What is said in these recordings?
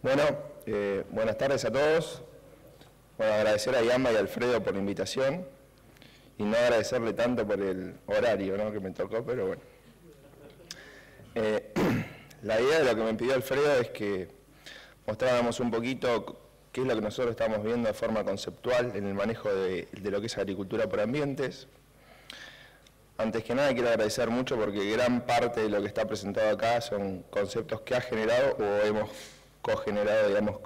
Bueno, buenas tardes a todos. Bueno, agradecer a Yamba y a Alfredo por la invitación y no agradecerle tanto por el horario, ¿no?, que me tocó, pero bueno. La idea de lo que me pidió Alfredo es que mostráramos un poquito qué es lo que nosotros estamos viendo de forma conceptual en el manejo de lo que es agricultura por ambientes. Antes que nada quiero agradecer mucho porque gran parte de lo que está presentado acá son conceptos que ha generado o hemos cogenerado, digamos,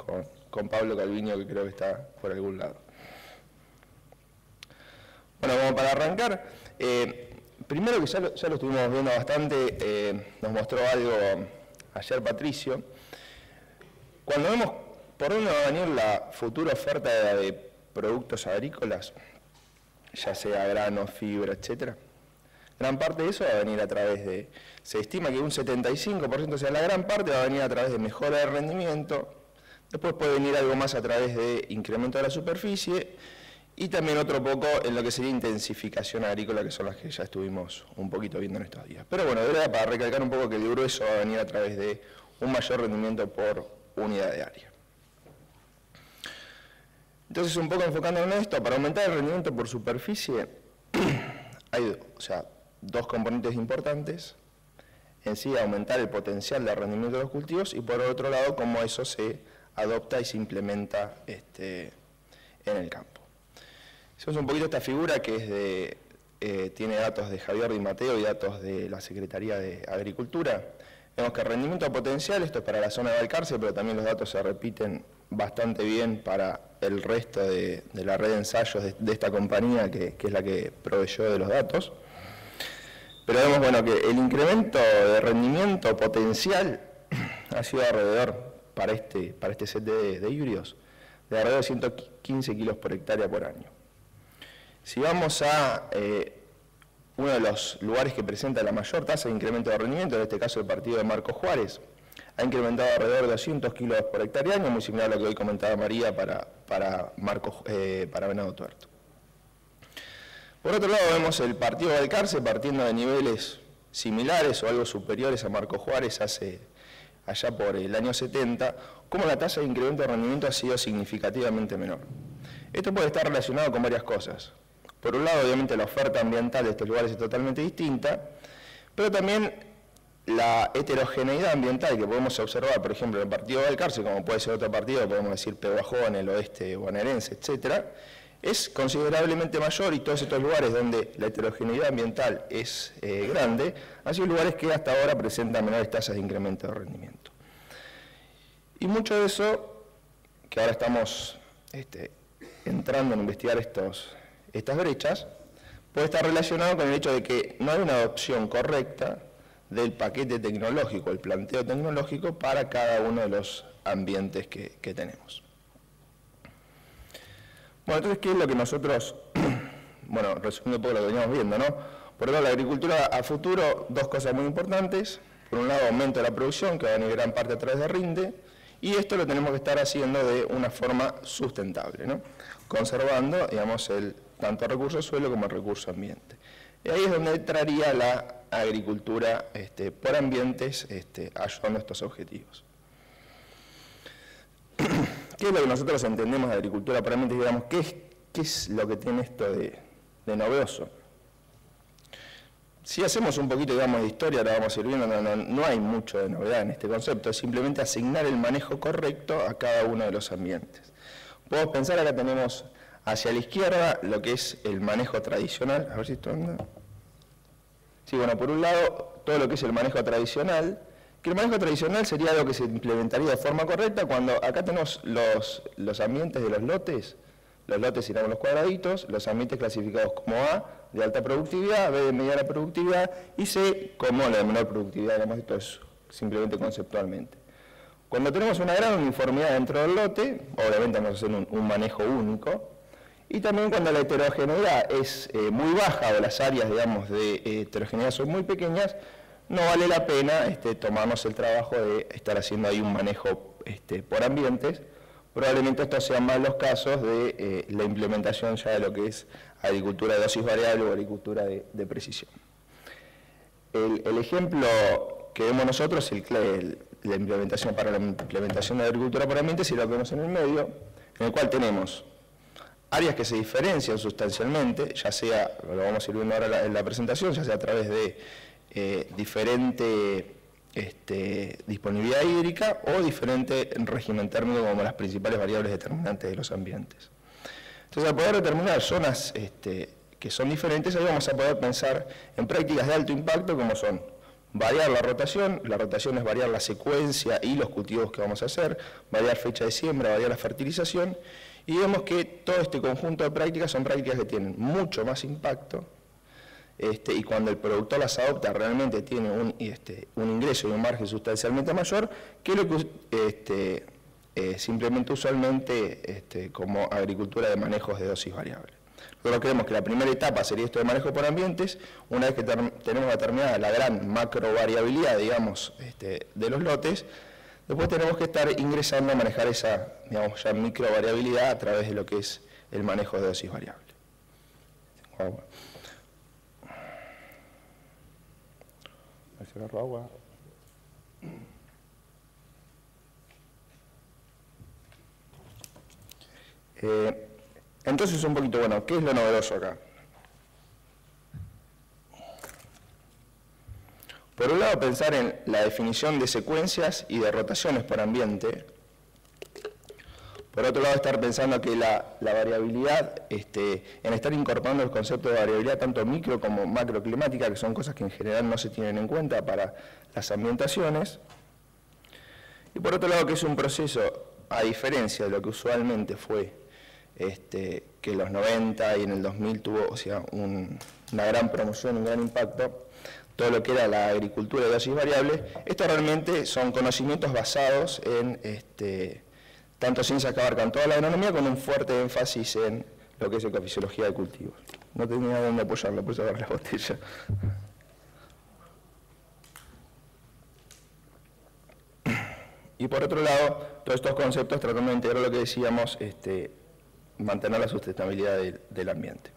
con Pablo Calviño, que creo que está por algún lado. Bueno, como para arrancar, primero que ya lo estuvimos viendo bastante, nos mostró algo ayer Patricio. Cuando vemos por dónde va a venir la futura oferta de productos agrícolas, ya sea grano, fibra, etcétera, gran parte de eso va a venir a través de, se estima que un 75%, o sea, la gran parte va a venir a través de mejora de rendimiento, después puede venir algo más a través de incremento de la superficie y también otro poco en lo que sería intensificación agrícola, que son las que ya estuvimos un poquito viendo en estos días. Pero bueno, de verdad, para recalcar un poco que el grueso va a venir a través de un mayor rendimiento por unidad de área. Entonces, un poco enfocándonos en esto, para aumentar el rendimiento por superficie, hay dos componentes importantes. En sí, aumentar el potencial de rendimiento de los cultivos y por otro lado, cómo eso se adopta y se implementa en el campo. Hacemos un poquito esta figura que es tiene datos de Javier Di Matteo y datos de la Secretaría de Agricultura. Vemos que el rendimiento potencial, esto es para la zona de Balcarce, pero también los datos se repiten bastante bien para el resto de la red de ensayos de esta compañía, que es la que proveyó de los datos. Pero vemos, bueno, que el incremento de rendimiento potencial ha sido alrededor, para este set de híbridos, de alrededor de 115 kilos por hectárea por año. Si vamos a uno de los lugares que presenta la mayor tasa de incremento de rendimiento, en este caso el partido de Marcos Juárez, ha incrementado alrededor de 200 kilos por hectárea año, muy similar a lo que hoy comentaba María para Venado Tuerto. Por otro lado, vemos el partido de Balcarce partiendo de niveles similares o algo superiores a Marcos Juárez allá por el año 70, como la tasa de incremento de rendimiento ha sido significativamente menor. Esto puede estar relacionado con varias cosas. Por un lado, obviamente, la oferta ambiental de estos lugares es totalmente distinta, pero también la heterogeneidad ambiental que podemos observar, por ejemplo, en el partido de Balcarce, como puede ser otro partido, podemos decir Pehuajó, el oeste bonaerense, etcétera, es considerablemente mayor y todos estos lugares donde la heterogeneidad ambiental es grande, han sido lugares que hasta ahora presentan menores tasas de incremento de rendimiento. Y mucho de eso, que ahora estamos entrando en investigar estas brechas, puede estar relacionado con el hecho de que no hay una adopción correcta del paquete tecnológico, el planteo tecnológico para cada uno de los ambientes que tenemos. Bueno, entonces, ¿qué es lo que nosotros, bueno, resumiendo un poco lo que veníamos viendo, ¿no? Por un lado, la agricultura a futuro, dos cosas muy importantes. Por un lado, aumento de la producción, que va a venir gran parte a través de RINDE, y esto lo tenemos que estar haciendo de una forma sustentable, ¿no? Conservando, digamos, tanto el recurso suelo como el recurso ambiente. Y ahí es donde entraría la agricultura por ambientes ayudando a estos objetivos. ¿Qué es lo que nosotros entendemos de agricultura por ambientes? Digamos, ¿qué es lo que tiene esto de novedoso? Si hacemos un poquito, digamos, de historia, ahora vamos a ir viendo, no hay mucho de novedad en este concepto, es simplemente asignar el manejo correcto a cada uno de los ambientes. Podemos pensar, acá tenemos hacia la izquierda lo que es el manejo tradicional, a ver si esto anda. Sí, bueno, por un lado, todo lo que es el manejo tradicional, que el manejo tradicional sería algo que se implementaría de forma correcta cuando acá tenemos los ambientes de los lotes irán los cuadraditos, los ambientes clasificados como A, de alta productividad, B de mediana productividad, y C como la de menor productividad, digamos, esto es simplemente conceptualmente. Cuando tenemos una gran uniformidad dentro del lote, obviamente vamos a hacer un manejo único, y también cuando la heterogeneidad es muy baja, o las áreas, digamos, de heterogeneidad son muy pequeñas, no vale la pena tomarnos el trabajo de estar haciendo ahí un manejo por ambientes. Probablemente estos sean más los casos de la implementación ya de lo que es agricultura de dosis variable o agricultura de precisión. El ejemplo que vemos nosotros, la implementación para la implementación de la agricultura por ambiente, si lo vemos en el medio, en el cual tenemos áreas que se diferencian sustancialmente, ya sea, lo vamos a ir viendo ahora en la presentación, ya sea a través de diferente disponibilidad hídrica o diferente régimen térmico como las principales variables determinantes de los ambientes. Entonces, al poder determinar zonas que son diferentes, ahí vamos a poder pensar en prácticas de alto impacto como son variar la rotación es variar la secuencia y los cultivos que vamos a hacer, variar fecha de siembra, variar la fertilización, y vemos que todo este conjunto de prácticas son prácticas que tienen mucho más impacto, y cuando el productor las adopta realmente tiene un ingreso y un margen sustancialmente mayor que lo que simplemente usualmente como agricultura de manejos de dosis variable. Nosotros creemos que la primera etapa sería esto de manejo por ambientes. Una vez que tenemos determinada la gran macro variabilidad, digamos, de los lotes, después tenemos que estar ingresando a manejar esa, digamos, ya micro variabilidad a través de lo que es el manejo de dosis variable. Agua. Agarro agua. Entonces, un poquito, bueno, ¿qué es lo novedoso acá? Por un lado, pensar en la definición de secuencias y de rotaciones por ambiente. Por otro lado, estar pensando que la variabilidad, en estar incorporando el concepto de variabilidad tanto micro como macroclimática, que son cosas que en general no se tienen en cuenta para las ambientaciones. Y por otro lado, que es un proceso, a diferencia de lo que usualmente fue, que en los 90 y en el 2000 tuvo, o sea, una gran promoción, un gran impacto, todo lo que era la agricultura de dosis variables. Esto realmente son conocimientos basados en tanto ciencias que abarcan toda la agronomía con un fuerte énfasis en lo que es ecofisiología de cultivos. No tenía dónde apoyarlo, por eso agarré la botella. Y por otro lado, todos estos conceptos tratando de integrar lo que decíamos, mantener la sustentabilidad del ambiente.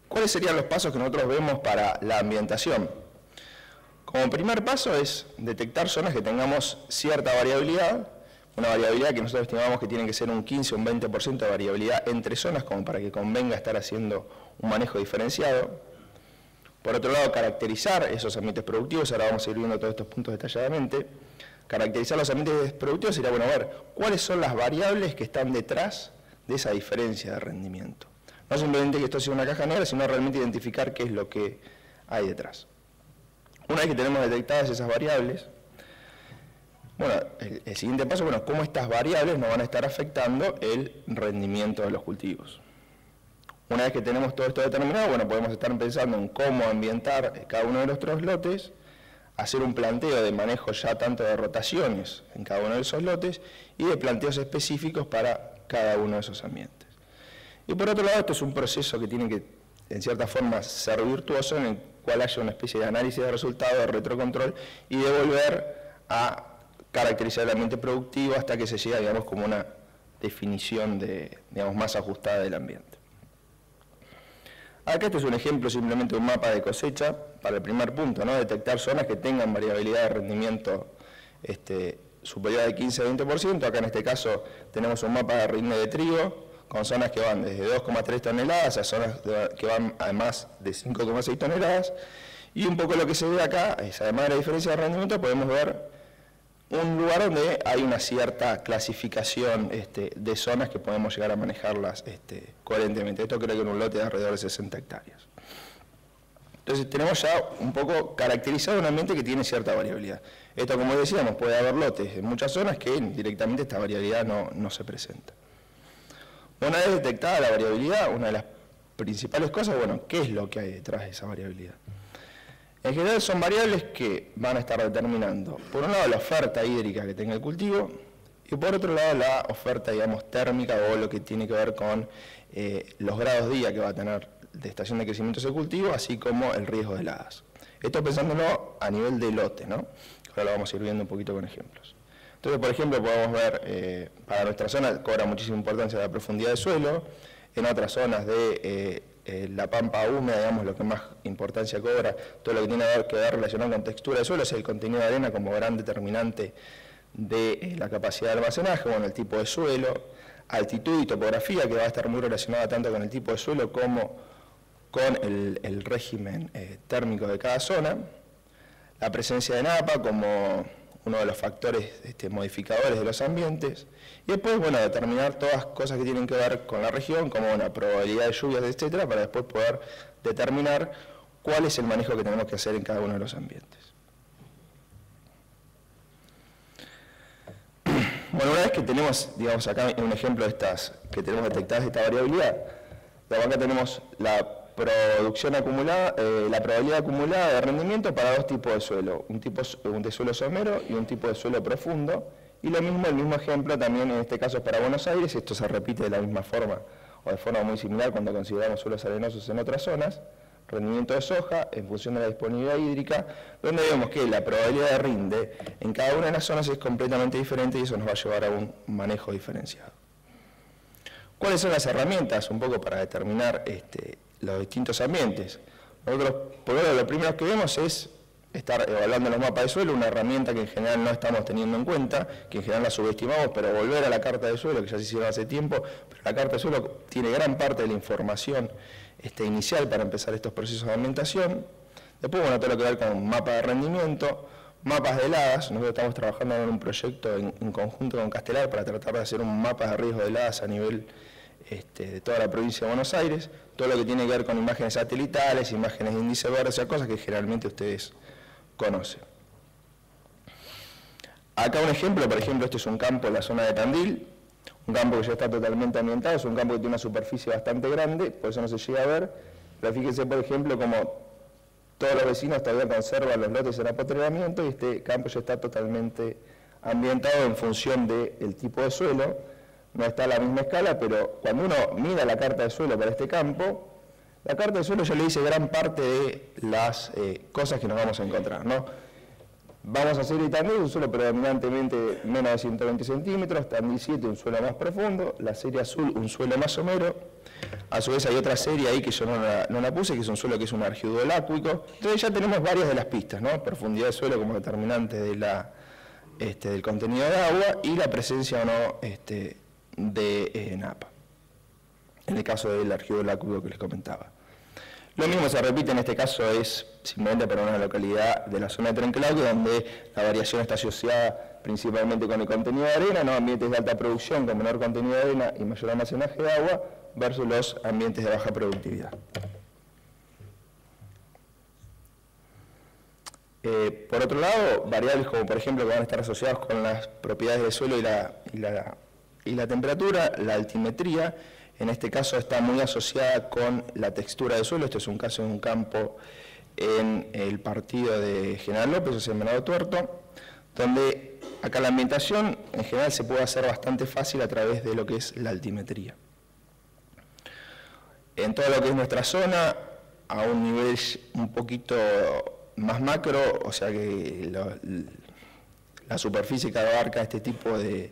¿Cuáles serían los pasos que nosotros vemos para la ambientación? Como primer paso es detectar zonas que tengamos cierta variabilidad, una variabilidad que nosotros estimamos que tiene que ser un 15 o un 20% de variabilidad entre zonas, como para que convenga estar haciendo un manejo diferenciado. Por otro lado, caracterizar esos ambientes productivos, ahora vamos a ir viendo todos estos puntos detalladamente. Caracterizar los ambientes productivos sería, bueno, ver cuáles son las variables que están detrás de esa diferencia de rendimiento. No simplemente que esto sea una caja negra, sino realmente identificar qué es lo que hay detrás. Una vez que tenemos detectadas esas variables, bueno, el siguiente paso, bueno, cómo estas variables nos van a estar afectando el rendimiento de los cultivos. Una vez que tenemos todo esto determinado, bueno, podemos estar pensando en cómo ambientar cada uno de nuestros lotes, hacer un planteo de manejo ya tanto de rotaciones en cada uno de esos lotes y de planteos específicos para cada uno de esos ambientes. Y por otro lado, esto es un proceso que tiene que, en cierta forma, ser virtuoso, en el cual haya una especie de análisis de resultados, de retrocontrol y de volver a caracterizar el ambiente productivo hasta que se llega, digamos, como una definición digamos, más ajustada del ambiente. Acá este es un ejemplo simplemente de un mapa de cosecha para el primer punto, ¿no? Detectar zonas que tengan variabilidad de rendimiento superior al 15-20%. Acá en este caso tenemos un mapa de rinde de trigo con zonas que van desde 2,3 toneladas a zonas que van a más de 5,6 toneladas. Y un poco lo que se ve acá es, además de la diferencia de rendimiento, podemos ver un lugar donde hay una cierta clasificación de zonas que podemos llegar a manejarlas coherentemente. Esto creo que en un lote de alrededor de 60 hectáreas. Entonces tenemos ya un poco caracterizado un ambiente que tiene cierta variabilidad. Esto, como decíamos, puede haber lotes en muchas zonas que directamente esta variabilidad no se presenta. Una vez detectada la variabilidad, una de las principales cosas, bueno, ¿qué es lo que hay detrás de esa variabilidad? En general son variables que van a estar determinando, por un lado, la oferta hídrica que tenga el cultivo y por otro lado la oferta, digamos, térmica o lo que tiene que ver con los grados día que va a tener de estación de crecimiento ese cultivo, así como el riesgo de heladas. Esto pensándolo a nivel de lote, ¿no? Ahora lo vamos a ir viendo un poquito con ejemplos. Entonces, por ejemplo, podemos ver, para nuestra zona cobra muchísima importancia la profundidad de suelo, en otras zonas de la pampa húmeda, digamos, lo que más importancia cobra, todo lo que tiene que ver relacionado con textura de suelo, es el contenido de arena como gran determinante de la capacidad de almacenaje, bueno, el tipo de suelo, altitud y topografía, que va a estar muy relacionada tanto con el tipo de suelo como con el régimen térmico de cada zona, la presencia de napa como uno de los factores modificadores de los ambientes, y después, bueno, determinar todas cosas que tienen que ver con la región, como una probabilidad de lluvias, etcétera, para después poder determinar cuál es el manejo que tenemos que hacer en cada uno de los ambientes. Bueno, una vez que tenemos, digamos, acá un ejemplo de estas, que tenemos detectadas esta variabilidad, acá tenemos la producción acumulada, la probabilidad acumulada de rendimiento para dos tipos de suelo, un tipo de suelo somero y un tipo de suelo profundo, y lo mismo, el mismo ejemplo también en este caso es para Buenos Aires, esto se repite de la misma forma, o de forma muy similar cuando consideramos suelos arenosos en otras zonas, rendimiento de soja en función de la disponibilidad hídrica, donde vemos que la probabilidad de rinde en cada una de las zonas es completamente diferente y eso nos va a llevar a un manejo diferenciado. ¿Cuáles son las herramientas un poco para determinar los distintos ambientes? Nosotros, primero, lo primero que vemos es estar evaluando los mapas de suelo, una herramienta que en general no estamos teniendo en cuenta, que en general la subestimamos, pero volver a la carta de suelo, que ya se hicieron hace tiempo, pero la carta de suelo tiene gran parte de la información inicial para empezar estos procesos de ambientación. Después, bueno, todo lo que ver con mapas de rendimiento, mapas de heladas. Nosotros estamos trabajando en un proyecto en conjunto con Castelar para tratar de hacer un mapa de riesgo de heladas a nivel de toda la provincia de Buenos Aires, todo lo que tiene que ver con imágenes satelitales, imágenes de índice verde, o sea, cosas que generalmente ustedes conocen. Acá un ejemplo, por ejemplo, este es un campo en la zona de Tandil, un campo que ya está totalmente ambientado, es un campo que tiene una superficie bastante grande, por eso no se llega a ver, pero fíjense, por ejemplo, como todos los vecinos todavía conservan los lotes en apotreramiento y este campo ya está totalmente ambientado en función del tipo de suelo. No está a la misma escala, pero cuando uno mira la carta de suelo para este campo, la carta de suelo ya le dice gran parte de las cosas que nos vamos a encontrar, ¿no? Vamos a hacer Tandil, un suelo predominantemente menos de 120 centímetros, Tandil 7, un suelo más profundo, la serie azul, un suelo más somero. A su vez hay otra serie ahí que yo no la puse, que es un suelo que es un argiodol áquico. Entonces ya tenemos varias de las pistas, ¿no? Profundidad de suelo como determinante de del contenido de agua y la presencia o no de napa, en el caso del argiodol áquico que les comentaba. Lo mismo se repite en este caso, es simplemente para una localidad de la zona de Trenclauque, donde la variación está asociada principalmente con el contenido de arena, ¿no? Ambientes de alta producción con menor contenido de arena y mayor almacenaje de agua, versus los ambientes de baja productividad. Por otro lado, variables como por ejemplo que van a estar asociadas con las propiedades del suelo y la temperatura, la altimetría, en este caso está muy asociada con la textura del suelo. Este es un caso de un campo en el partido de General López, o sea, en Venado Tuerto, donde acá la ambientación en general se puede hacer bastante fácil a través de lo que es la altimetría. En todo lo que es nuestra zona, a un nivel un poquito más macro, o sea que la superficie que abarca este tipo de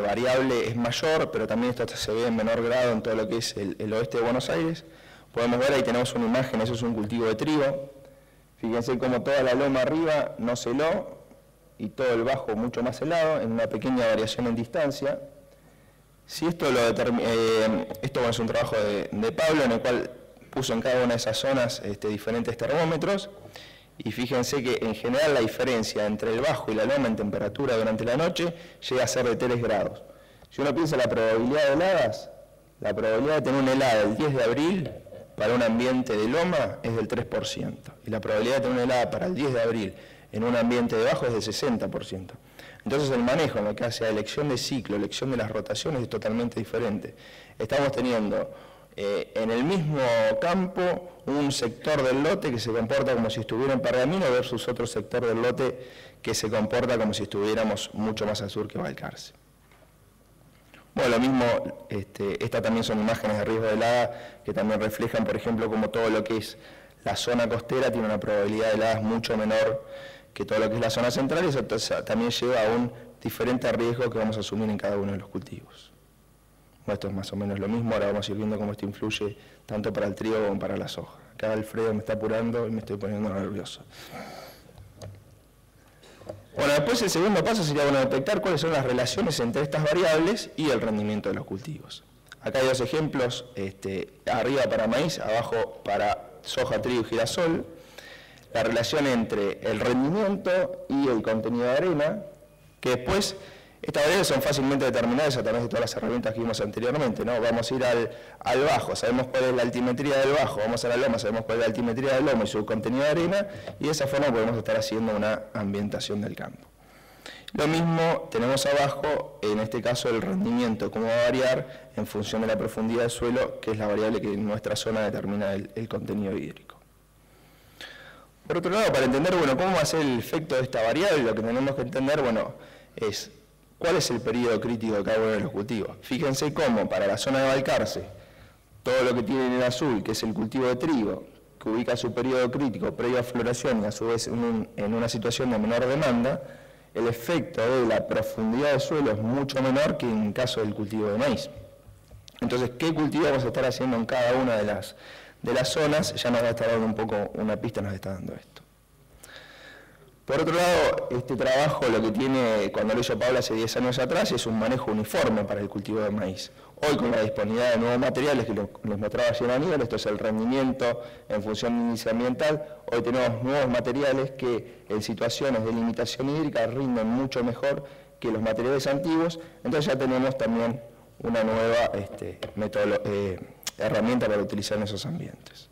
variable es mayor, pero también esto se ve en menor grado en todo lo que es el oeste de Buenos Aires. Podemos ver, ahí tenemos una imagen, eso es un cultivo de trigo. Fíjense cómo toda la loma arriba no se heló y todo el bajo mucho más helado, en una pequeña variación en distancia. Si esto esto es un trabajo de Pablo, en el cual puso en cada una de esas zonas diferentes termómetros, y fíjense que en general la diferencia entre el bajo y la loma en temperatura durante la noche llega a ser de 3 grados. Si uno piensa en la probabilidad de heladas, la probabilidad de tener una helada el 10 de abril para un ambiente de loma es del 3%, y la probabilidad de tener una helada para el 10 de abril en un ambiente de bajo es del 60%. Entonces el manejo en lo que hace a elección de ciclo, elección de las rotaciones es totalmente diferente. Estamos teniendo en el mismo campo un sector del lote que se comporta como si estuviera en Pergamino versus otro sector del lote que se comporta como si estuviéramos mucho más al sur que Balcarce. Bueno, lo mismo, estas también son imágenes de riesgo de helada que también reflejan, por ejemplo, como todo lo que es la zona costera tiene una probabilidad de heladas mucho menor que todo lo que es la zona central, y eso también lleva a un diferente riesgo que vamos a asumir en cada uno de los cultivos. Bueno, esto es más o menos lo mismo, ahora vamos a ir viendo cómo esto influye tanto para el trigo como para la soja. Acá Alfredo me está apurando y me estoy poniendo nervioso. Bueno, después el segundo paso sería detectar cuáles son las relaciones entre estas variables y el rendimiento de los cultivos. Acá hay dos ejemplos, arriba para maíz, abajo para soja, trigo y girasol. La relación entre el rendimiento y el contenido de arena, que después estas variables son fácilmente determinadas a través de todas las herramientas que vimos anteriormente, ¿no? Vamos a ir al bajo, sabemos cuál es la altimetría del bajo, vamos a la loma, sabemos cuál es la altimetría del lomo y su contenido de arena, y de esa forma podemos estar haciendo una ambientación del campo. Lo mismo tenemos abajo, en este caso el rendimiento, cómo va a variar en función de la profundidad del suelo, que es la variable que en nuestra zona determina el contenido hídrico. Por otro lado, para entender, cómo va a ser el efecto de esta variable, lo que tenemos que entender, es cuál es el periodo crítico de cada uno de los cultivos. Fíjense cómo para la zona de Balcarce, todo lo que tiene en azul, que es el cultivo de trigo, que ubica su periodo crítico previo a floración y a su vez en una situación de menor demanda, el efecto de la profundidad del suelo es mucho menor que en el caso del cultivo de maíz. Entonces, ¿qué cultivo vamos a estar haciendo en cada una de las zonas? Ya nos va a estar dando un poco una pista, nos está dando esto. Por otro lado, este trabajo lo que tiene, cuando lo hizo Pablo hace 10 años atrás, es un manejo uniforme para el cultivo de maíz. Hoy, con la disponibilidad de nuevos materiales, que les mostraba ayer Aníbal, esto es el rendimiento en función de índice ambiental, hoy tenemos nuevos materiales que en situaciones de limitación hídrica rinden mucho mejor que los materiales antiguos, entonces ya tenemos también una nueva herramienta para utilizar en esos ambientes.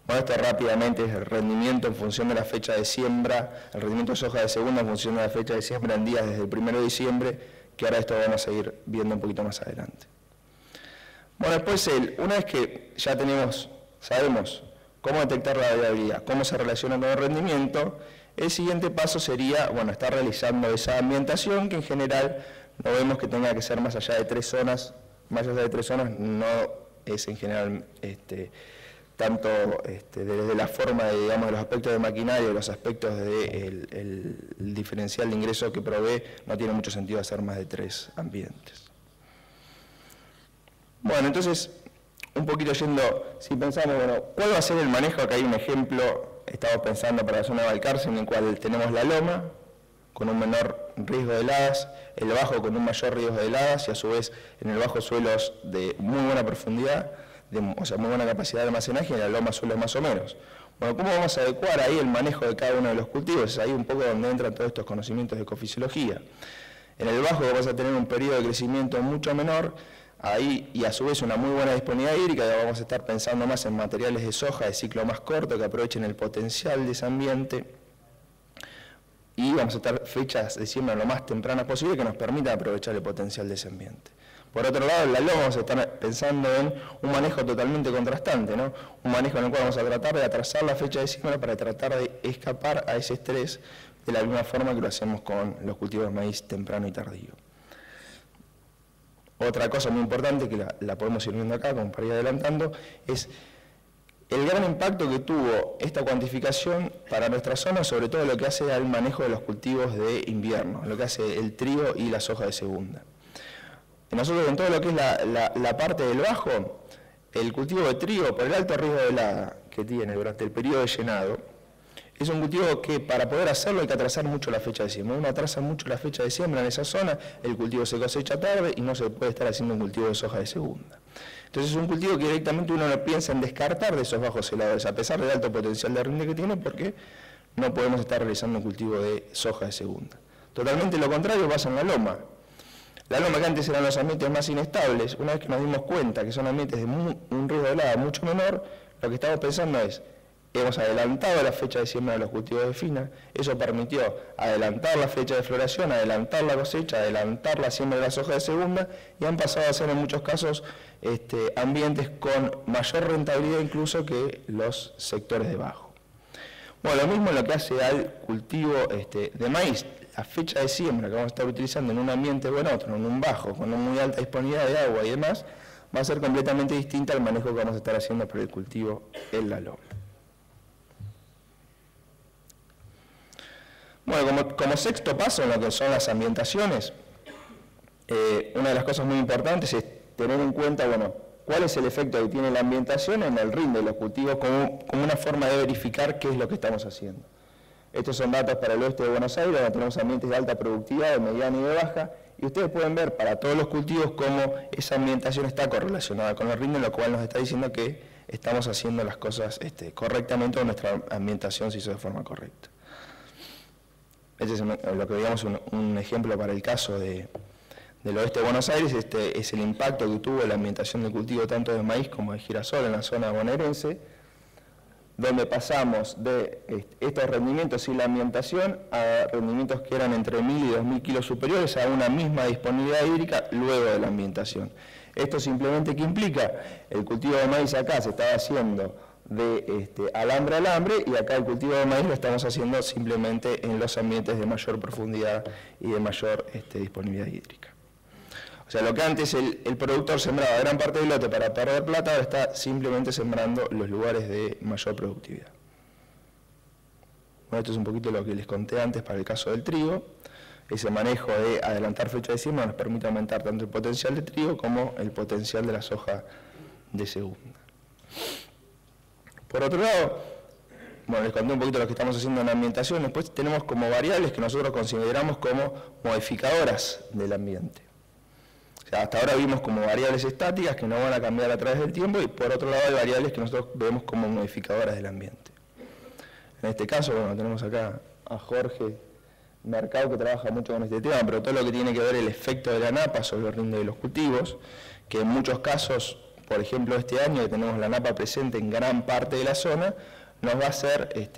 Bueno, esto rápidamente es el rendimiento en función de la fecha de siembra, el rendimiento de soja de segunda en función de la fecha de siembra en días desde el 1 de diciembre, que ahora esto vamos a seguir viendo un poquito más adelante. Bueno, después, una vez que ya sabemos cómo detectar la variabilidad, cómo se relaciona con el rendimiento, el siguiente paso sería, estar realizando esa ambientación, que en general no vemos que tenga que ser más allá de 3 zonas, no es en general tanto desde la forma de los aspectos de maquinaria y los aspectos del diferencial de ingreso que provee, no tiene mucho sentido hacer más de 3 ambientes. Bueno, entonces, un poquito yendo, si pensamos, ¿cuál va a ser el manejo? Acá hay un ejemplo, estamos pensando para la zona de Balcarce, en el cual tenemos la loma, con un menor riesgo de heladas, el bajo con un mayor riesgo de heladas, y a su vez en el bajo suelos de muy buena profundidad, muy buena capacidad de almacenaje, y en la loma suelos más o menos. Bueno, ¿cómo vamos a adecuar ahí el manejo de cada uno de los cultivos? Es ahí un poco donde entran todos estos conocimientos de ecofisiología. En el bajo vas a tener un periodo de crecimiento mucho menor, ahí, y a su vez una muy buena disponibilidad hídrica, ya vamos a estar pensando más en materiales de soja de ciclo más corto que aprovechen el potencial de ese ambiente, y vamos a estar fechas de siembra lo más tempranas posible que nos permitan aprovechar el potencial de ese ambiente. Por otro lado, en la loma vamos a estar pensando en un manejo totalmente contrastante, ¿no? Un manejo en el cual vamos a tratar de atrasar la fecha de siembra para tratar de escapar a ese estrés de la misma forma que lo hacemos con los cultivos de maíz temprano y tardío. Otra cosa muy importante, que la podemos ir viendo acá, como para ir adelantando, es el gran impacto que tuvo esta cuantificación para nuestra zona, sobre todo lo que hace al manejo de los cultivos de invierno, lo que hace el trigo y la soja de segunda. Nosotros, en todo lo que es la parte del bajo, el cultivo de trigo, por el alto riesgo de helada que tiene durante el periodo de llenado, es un cultivo que para poder hacerlo hay que atrasar mucho la fecha de siembra. Uno atrasa mucho la fecha de siembra en esa zona, el cultivo se cosecha tarde y no se puede estar haciendo un cultivo de soja de segunda. Entonces es un cultivo que directamente uno no piensa en descartar de esos bajos heladores, a pesar del alto potencial de rinde que tiene, porque no podemos estar realizando un cultivo de soja de segunda. Totalmente lo contrario pasa en la loma. La loma, que antes eran los ambientes más inestables, una vez que nos dimos cuenta que son ambientes de un riesgo de helada mucho menor, lo que estamos pensando es, hemos adelantado la fecha de siembra de los cultivos de fina, eso permitió adelantar la fecha de floración, adelantar la cosecha, adelantar la siembra de la soja de segunda, y han pasado a ser en muchos casos ambientes con mayor rentabilidad incluso que los sectores de bajo. Bueno, lo mismo en lo que hace al cultivo de maíz. La fecha de siembra que vamos a estar utilizando en un ambiente o en otro, en un bajo, con una muy alta disponibilidad de agua y demás, va a ser completamente distinta al manejo que vamos a estar haciendo para el cultivo en la loma. Bueno, como sexto paso en lo que son las ambientaciones, una de las cosas muy importantes es tener en cuenta, bueno, cuál es el efecto que tiene la ambientación en el rinde de los cultivos como una forma de verificar qué es lo que estamos haciendo. Estos son datos para el oeste de Buenos Aires, donde tenemos ambientes de alta productividad, de mediana y de baja, y ustedes pueden ver para todos los cultivos cómo esa ambientación está correlacionada con el rinde, lo cual nos está diciendo que estamos haciendo las cosas correctamente o nuestra ambientación se hizo de forma correcta. Este es lo que veíamos un ejemplo para el caso del oeste de Buenos Aires. Este es el impacto que tuvo la ambientación de cultivo tanto de maíz como de girasol en la zona bonaerense, donde pasamos de estos rendimientos sin la ambientación a rendimientos que eran entre 1.000 y 2.000 kilos superiores a una misma disponibilidad hídrica luego de la ambientación. Esto simplemente, ¿qué implica? El cultivo de maíz acá se estaba haciendo de alambre a alambre, y acá el cultivo de maíz lo estamos haciendo simplemente en los ambientes de mayor profundidad y de mayor disponibilidad hídrica. O sea, lo que antes el productor sembraba gran parte del lote para perder plata, ahora está simplemente sembrando los lugares de mayor productividad. Bueno, esto es un poquito lo que les conté antes para el caso del trigo. Ese manejo de adelantar fecha de siembra nos permite aumentar tanto el potencial de trigo como el potencial de la soja de segunda. Por otro lado, bueno, les conté un poquito lo que estamos haciendo en la ambientación. Después tenemos como variables que nosotros consideramos como modificadoras del ambiente. O sea, hasta ahora vimos como variables estáticas que no van a cambiar a través del tiempo, y por otro lado hay variables que nosotros vemos como modificadoras del ambiente. En este caso, bueno, tenemos acá a Jorge Mercado, que trabaja mucho con este tema, pero todo lo que tiene que ver el efecto de la napa sobre el rinde de los cultivos, que en muchos casos, por ejemplo este año que tenemos la napa presente en gran parte de la zona, nos va a hacer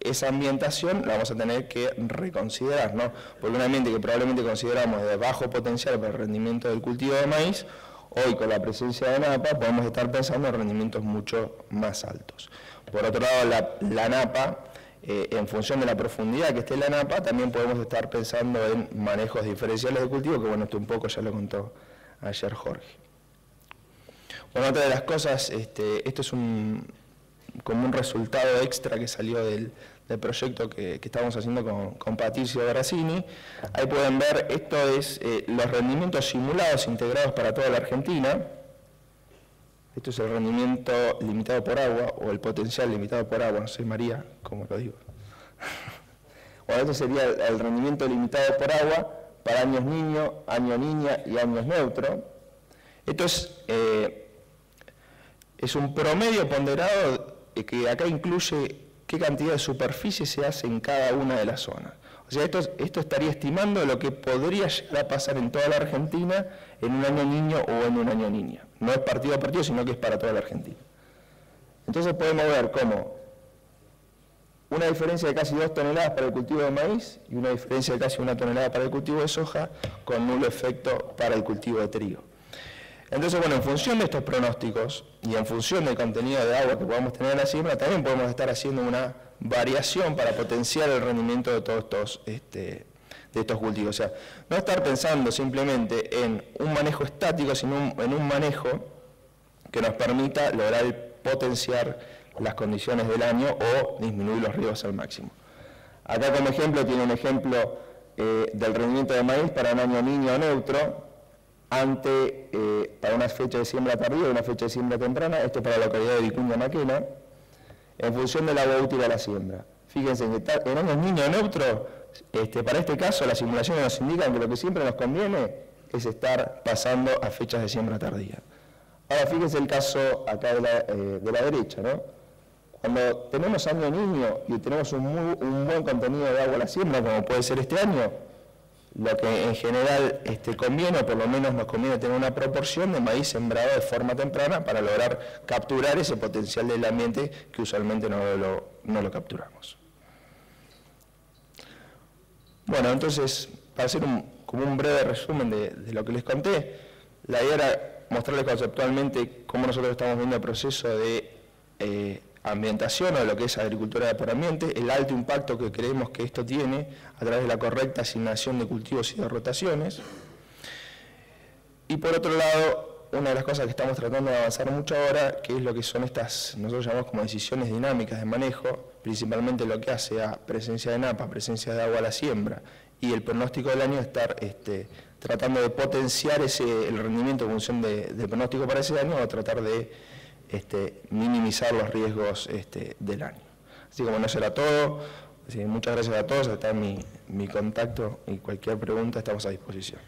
esa ambientación, la vamos a tener que reconsiderar, ¿no? Porque un ambiente que probablemente consideramos de bajo potencial para el rendimiento del cultivo de maíz, hoy con la presencia de napa podemos estar pensando en rendimientos mucho más altos. Por otro lado, la napa, en función de la profundidad que esté la napa, también podemos estar pensando en manejos diferenciales de cultivo, que bueno, esto un poco ya lo contó ayer Jorge. Bueno, otra de las cosas, esto es como un resultado extra que salió del proyecto que estamos haciendo con Patricio Grassini. Ahí pueden ver, esto es los rendimientos simulados integrados para toda la Argentina. Esto es el rendimiento limitado por agua, o el potencial limitado por agua, no sé María, ¿cómo lo digo? Bueno, esto sería el rendimiento limitado por agua para años niño, año niña y años neutro. Esto es un promedio ponderado que acá incluye qué cantidad de superficie se hace en cada una de las zonas. O sea, esto estaría estimando lo que podría llegar a pasar en toda la Argentina en un año niño o en un año niña. No es partido a partido, sino que es para toda la Argentina. Entonces podemos ver cómo una diferencia de casi 2 toneladas para el cultivo de maíz y una diferencia de casi 1 tonelada para el cultivo de soja, con nulo efecto para el cultivo de trigo. Entonces, bueno, en función de estos pronósticos y en función del contenido de agua que podamos tener en la siembra, también podemos estar haciendo una variación para potenciar el rendimiento de todos estos cultivos. O sea, no estar pensando simplemente en un manejo estático, sino en un manejo que nos permita lograr potenciar las condiciones del año o disminuir los riesgos al máximo. Acá como ejemplo tiene un ejemplo del rendimiento de maíz para un año niño o neutro, para una fecha de siembra tardía y una fecha de siembra temprana, esto para la localidad de Vicuña Maquena, en función del agua útil a la siembra. Fíjense que en años niño o neutro, para este caso las simulaciones nos indican que lo que siempre nos conviene es estar pasando a fechas de siembra tardía. Ahora fíjense el caso acá de la derecha, ¿no? Cuando tenemos año niño y tenemos un buen contenido de agua a la siembra, como puede ser este año, lo que en general conviene, o por lo menos nos conviene tener una proporción de maíz sembrado de forma temprana para lograr capturar ese potencial del ambiente que usualmente no lo capturamos. Bueno, entonces, para hacer como un breve resumen de lo que les conté, la idea era mostrarles conceptualmente cómo nosotros estamos viendo el proceso de ambientación o de lo que es agricultura por ambiente, el alto impacto que creemos que esto tiene a través de la correcta asignación de cultivos y de rotaciones. Y por otro lado, una de las cosas que estamos tratando de avanzar mucho ahora, que es lo que son estas, nosotros llamamos como decisiones dinámicas de manejo, principalmente lo que hace a presencia de napa, presencia de agua a la siembra y el pronóstico del año, estar tratando de potenciar el rendimiento en función del pronóstico para ese año o tratar de minimizar los riesgos del año. Así que bueno, eso era todo. Así que muchas gracias a todos, está mi contacto y cualquier pregunta estamos a disposición.